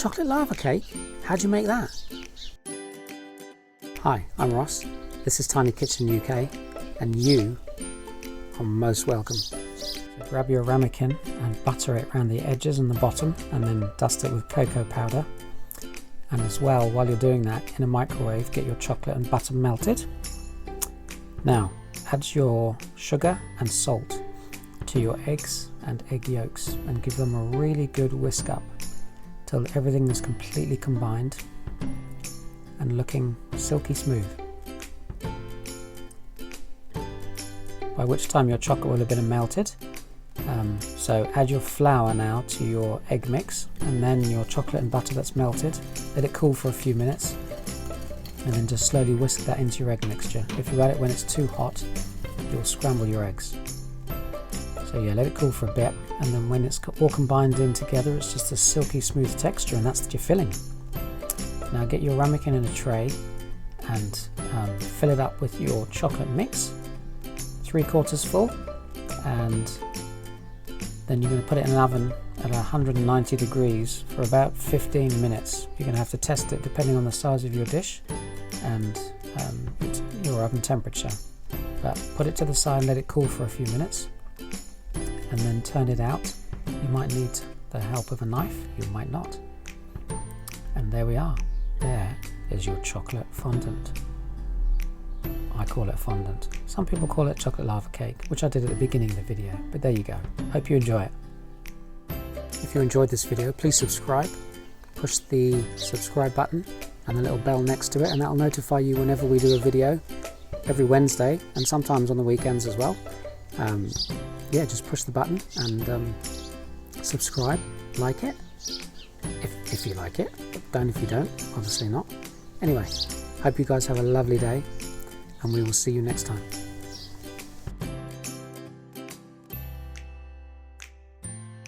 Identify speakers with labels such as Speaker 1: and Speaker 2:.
Speaker 1: chocolate lava cake? How'd you make that? Hi, I'm Ross. This is Tiny Kitchen UK, and you are most welcome. So grab your ramekin and butter it around the edges and the bottom, and then dust it with cocoa powder. And as well, while you're doing that, in a microwave, get your chocolate and butter melted. Now, add your sugar and salt to your eggs and egg yolks and give them a really good whisk up till everything is completely combined and looking silky smooth. By which time your chocolate will have been melted. So add your flour now to your egg mix, and then your chocolate and butter that's melted. Let it cool for a few minutes, and then just slowly whisk that into your egg mixture. If you add it when it's too hot, you'll scramble your eggs. So yeah, let it cool for a bit, and then when it's all combined in together, it's just a silky smooth texture, and that's your filling. Now get your ramekin in a tray and fill it up with your chocolate mix, 3/4 full, and then you're going to put it in an oven at 190 degrees for about 15 minutes. You're going to have to test it depending on the size of your dish and your oven temperature. But put it to the side and let it cool for a few minutes, and then turn it out. You might need the help of a knife, you might not. And there we are. There is your chocolate fondant. I call it fondant. Some people call it chocolate lava cake, which I did at the beginning of the video, but there you go. Hope you enjoy it. If you enjoyed this video, please subscribe. Push the subscribe button and the little bell next to it, and that'll notify you whenever we do a video every Wednesday, and sometimes on the weekends as well. Yeah, just push the button and subscribe, like it, if you like it. Don't if you don't, obviously not. Anyway, hope you guys have a lovely day, and we will see you next time.